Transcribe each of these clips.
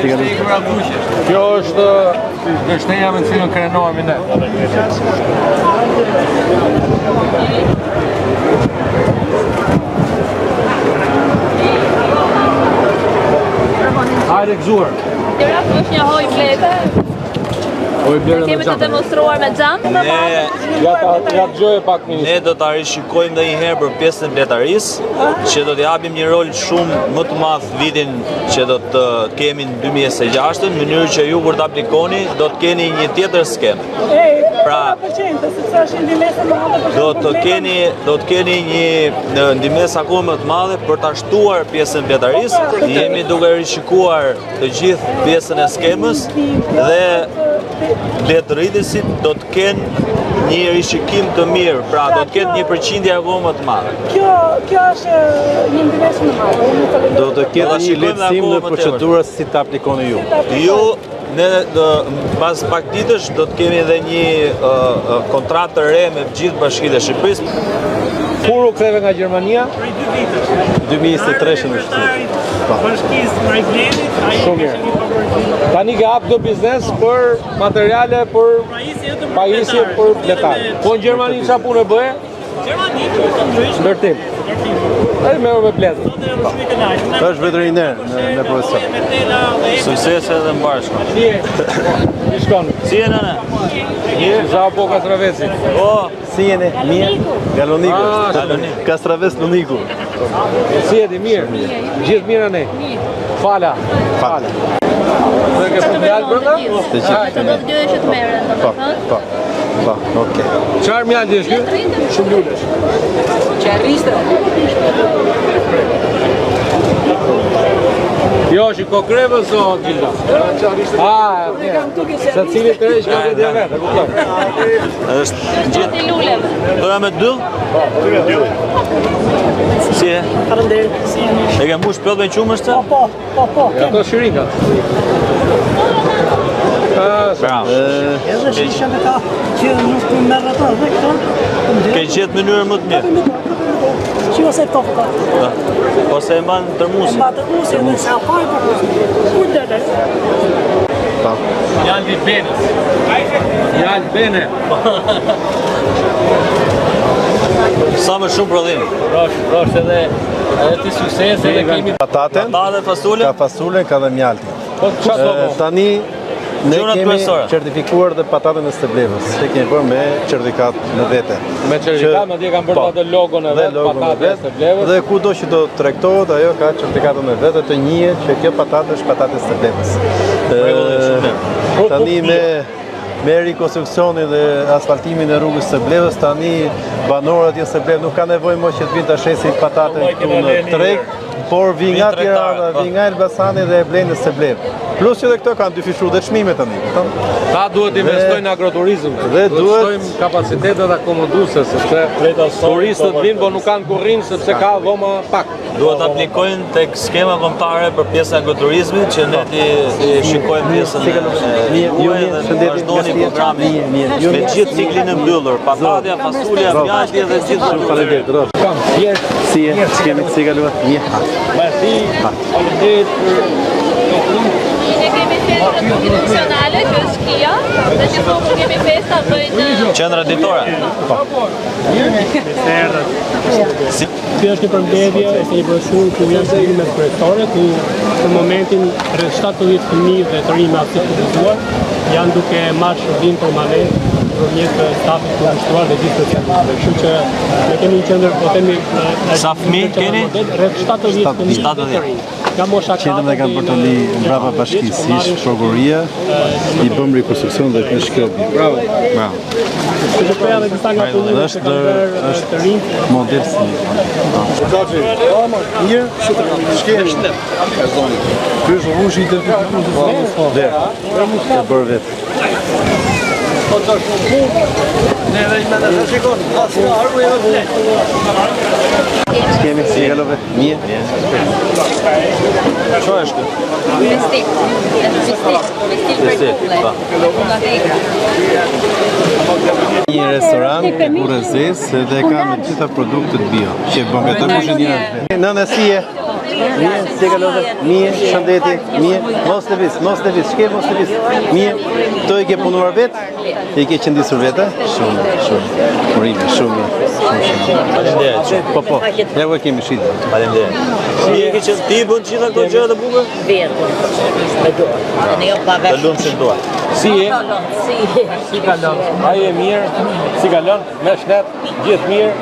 Kjo është gështeja me cilën krenohemi ne. Hajde gëzuar. Tjera është një hoj blete. Kemi të demonstruar me xham. Ja dëgjoj pak ministër. Ne do ta rishikojmë ndonjëherë për pjesën e bletarisë, që do t'i japim një rol shumë më të madh vitin që do të kemi në 2026, në mënyrë që ju kur të aplikoni do të keni një tjetër skemë. Pra, do të keni një ndihmesë akoma më të madhe për ta shtuar pjesën e bletarisë. Jemi duke rishikuar të gjithë pjesën e skemës dhe bletëridësit do të kenë një rishikim të mirë, pra do të ketë një përqindje akoma më të madhe. Kjo është një ndihmesë më madhe. Do të ketë një lehtësim në procedurën si të aplikoni ju. Ju, ne pas pak ditësh do të kemi edhe një kontratë të re me gjithë bashkitë e Shqipërisë. Kur u ktheve nga Gjermania? 2023 në shtyp. Shumë mirë. Tani ke hap do biznes për materiale, për pajisje, për letar. Po në Gjermani çfarë punë bëhe? Ndërtim. Ai merr me bletë. Është vetëriner në profesion. Suksese edhe mbarshko. Si shkon? Si e nëne? Mirë, za po Kastraveci. O, Si jeni? Mirë? Galoniku. Kastraves Luniku. Si jeni? Mirë. Gjithë mirë ne. Fala. Fala. Dhe ke fjalë brenda? Të gjithë. Do të dy që të merren, domethënë. Po, okay. Çfarë mjalti është ky? Shumë lulesh. Jo, që kokrevës o Gjilda. Se cili të rejsh ka këtë vetë, e kuptoj. është Gjithë i luleve. doja me dy? Si e? Faleminderit. E ke mbush plot me qumë është? Po. Ato shiringa. Bravo. Edhe shishën e ka që nuk të merr ato dhe këto. Ke gjetë mënyrë më të mirë. Që ose to ka. Ose e mban tërmusin. Batërusi në sa faj për kujtële. Jaldi Benës. Jaldi Bene. Sa më shumë prodhim. Rosh edhe ti sukses edhe kemi Patate, Patate, fasule. ka fasule, ka dhe mjalti. po çfarë do? Tani ne Gjunat kemi kryesore. certifikuar dhe patatën e Steblevës. Që kemi bërë me certifikat në vete. Me certifikat, madje kanë bërë atë logon e vet, patate të Steblevës. Dhe kudo që do tregtohet, ajo ka certifikatën e vete të njihet që kjo patatë është patatë e Steblevës. Tani me rekonstruksionin dhe asfaltimin e rrugës së Blevës, tani banorët e Steblevës nuk ka nevojë më që të vinë ta shesin patatën këtu në treg, por vi nga Tirana, vi nga Elbasani dhe e blejnë në Steblevë. Plus që dhe këto kanë dyfishu dhe çmime tani. Ta duhet investojnë në agroturizëm. Dhe duhet kapacitetet akomoduese, sepse turistët vinë, po nuk kanë kurrin sepse ka dhoma pak. Duhet aplikojnë tek skema kombëtare për pjesën e agroturizmit që ne ti shikojmë pjesën e juaj dhe vazhdoni programin me gjithë ciklin e mbyllur, patatja, fasulja, mjalti dhe gjithë. Faleminderit. Kam, jetë. Si e? Kemi si kaluar? Mirë. Merci. Faleminderit për Ne kemi festa multinacionale, që është Kia, dhe që po kur kemi festa bëjnë Qendra ditore. Kjo është një përmbledhje e një broshurë ku janë zërimet kryesore, ku në momentin rreth 70 fëmijë dhe të rinj me aftësi të kufizuar janë duke marrë shërbim permanent përmjet stafit të ushtruar dhe gjithë specialistëve. Kështu që ne kemi një qendër, po themi, Sa fëmijë keni? Rreth 70 fëmijë dhe të rinj. Nga mosha 4 Qendrën e kanë përtoli mbrapa bashkisë, ish prokuroria, i bëm rekonstruksion dhe është kjo. Bravo. Që përja dhe disa nga punime që kanë bërë të rinj. Model si. Mirë, shkemi. Ky është rrushi i identifikuar. Dhe. E bërë vetë. Kemi si galove. Mirë. Çfarë është? Vestik për kulle. Nga tegra. Një restoran Kurrëzes dhe ka me gjitha produktet bio. Që bën vetëm ushin një. Nëna si e? Si e kalove? Mirë, shëndeti, mirë. Mos lëviz, shke mos lëviz. Mirë. Këto i ke punuar vetë? I ke qëndisur vetë? Shumë. Urime, shumë mirë. Faleminderit. Po. Ja u e kemi shitë. Faleminderit. Mirë ke qenë ti bën gjitha këto gjëra të bukura? Vetë, me dorë. Ne jo pa Të vetë. lumshim dua. Si e? Si kalon. Ai e mirë, si kalon, me shnet, gjithë mirë.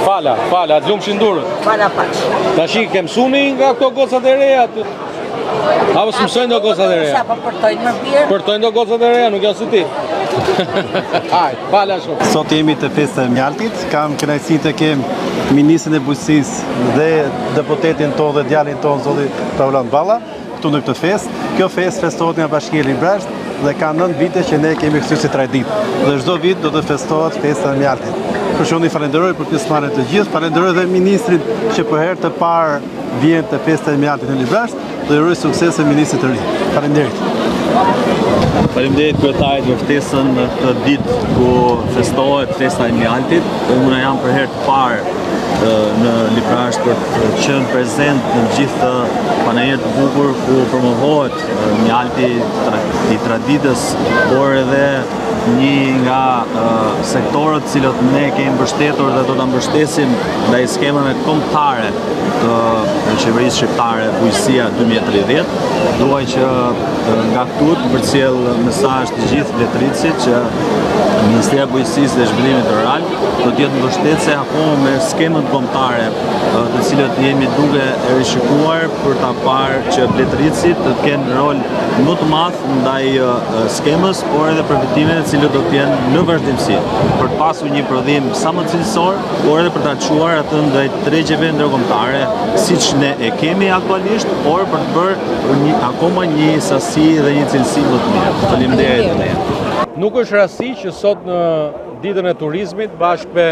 Fala, të lumshin durët. Para paç. Tash i ke mësuni nga këto gocat e reja? Apo s'mësojnë do gocat e reja? Sa po përtojnë më mirë. Përtojnë do gocat e reja, nuk janë si ti. Hajde, fala shumë. Sot jemi të festa e Mjaltit, kam kënaqësinë të kem Ministrin e Bujqësisë dhe deputetin tonë dhe djalin tonë, zoti Taulan Balla, këtu në këtë festë. Kjo festë festohet nga Bashkia e Librasht dhe ka 9 vite që ne kemi kthyer si traditë. Dhe çdo vit do të festohet festa e Mjaltit. Përshoni falenderoj për pjesëmarrjen të gjithë, falenderoj dhe ministrin që për herë të parë vjen te festa e Mjaltit në Librasht dhe uroj suksese ministrit të ri. Faleminderit. Faleminderit kryetarit për ftesën në këtë ditë ku festohet festa e Mjaltit. Unë jam për herë të parë në Librasht për të qenë prezent në gjithë panajër të bukur ku promovohet Mjalti i traditës, por edhe një nga sektorët cilët ne kemi mbështetur dhe do ta mbështesim ndaj skemave kombëtare të qeverisë shqiptare Bujqësia 2030. Duaj që nga këtu të përcjell mesazh të gjithë vletëricit që Ministria e Bujqësisë dhe Zhvillimit Rural do të jetë mbështetëse akoma me skemët kombëtare, të cilët jemi duke e rishikuar për ta parë që vletëricit të kenë rol më të madh ndaj skemës, por edhe përfitimet të cilët do të jenë në vazhdimsi, për të pasur një prodhim sa më cilësor, por edhe për ta çuar atë ndaj tregjeve ndërkombëtare, siç ne e kemi aktualisht, por për të bërë akoma një sasi dhe një cilësi më të mirë. Faleminderit edhe. Nuk është rasti që sot në ditën e turizmit bashkë me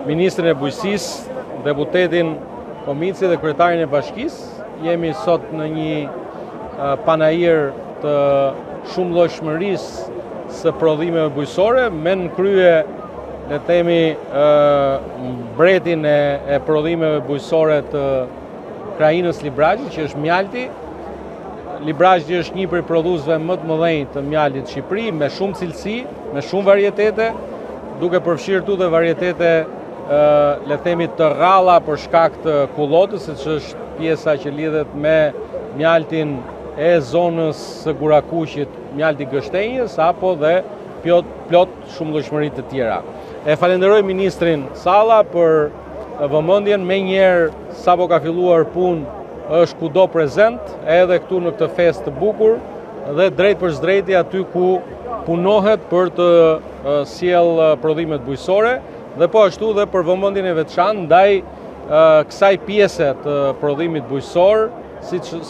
Ministrin e Bujqësisë, deputetin Komici dhe kryetarin e bashkisë, jemi sot në një panajir të shumëllojshmërisë së prodhimeve bujqësore, me në krye le themi mbretin e prodhimeve bujqësore të krajinës Librajti, që është Mjalti. Librajti është një prej prodhuesve më të mëdhenj të mjaltit në Shqipëri, me shumë cilësi, me shumë varietete, duke përfshirë tu dhe varietete le themi të rralla për shkak të kullotës, siç është pjesa që lidhet me mjaltin e zonës së Gurakuqit, mjalti Gështenjës, apo dhe plot shumëllojshmëri të tjera. E falenderoj ministrin Salla për vëmendjen, me njerë sapo ka filluar punë është kudo prezent, edhe këtu në këtë festë të bukur dhe drejt për drejti aty ku punohet për të sjell prodhimet bujqësore dhe po ashtu dhe për vëmendjen e veçantë ndaj kësaj pjese të prodhimit bujqësor,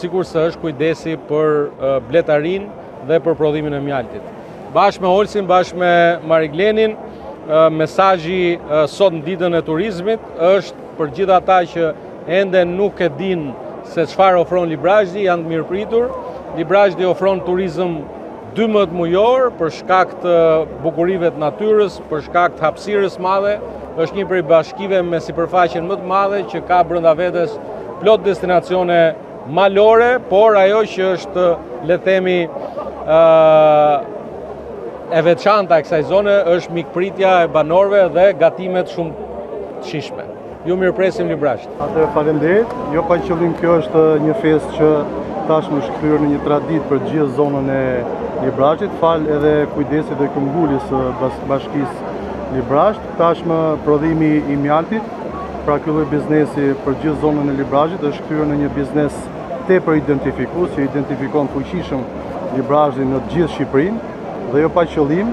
sikur se është kujdesi për bletarin dhe për prodhimin e mjaltit. Bashkë me Olsin, bashkë me Mariglenin, mesazhi sot në ditën e turizmit është për gjithë ata që ende nuk e dinë se çfarë ofron Librajti, janë të mirëpritur. Librajti ofron turizëm 12 mujor për shkak të bukurive të natyrës, për shkak të hapësirës madhe. Është një prej bashkive me sipërfaqen më të madhe që ka brenda vetes plot destinacione malore, por ajo që është le themi e veçanta e kësaj zone është mikpritja e banorëve dhe gatimet shumë të shijshme. Ju mirëpresim Librasht. Atëherë faleminderit. Jo pa qëllim, kjo është një festë që tashmë është kthyer në një traditë për gjithë zonën e Librashtit, fal edhe kujdesit dhe këmbguljes së bashkisë Librasht. Tashmë prodhimi i mjaltit, pra ky lloj biznesi për gjithë zonën e Librashtit është kthyer në një biznes tepër identifikues, që identifikon fuqishëm Librashtin në të gjithë Shqipërinë dhe jo pa qëllim,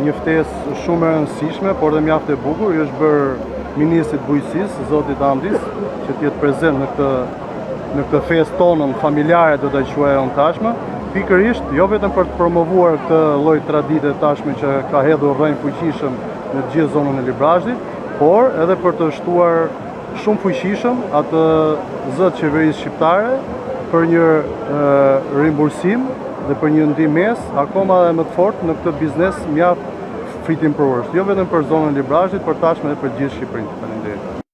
një ftesë shumë e rëndësishme, por dhe mjaft e bukur, i është bërë Ministrit Bujqësisë, zotit Andris, që të jetë prezent në këtë festë tonën familjare, do ta quajmë tashmë, pikërisht jo vetëm për të promovuar këtë lloj tradite tashmë që ka hedhur rrënjë fuqishëm në të gjithë zonën e Librashtit, por edhe për të shtuar shumë fuqishëm atë zë të qeverisë shqiptare për një rimbursim dhe për një ndihmës akoma edhe më të fortë në këtë biznes mjaft fritimprurës, jo vetëm për zonën e Librashtit, por tashmë edhe për gjithë Shqipërinë. Faleminderit.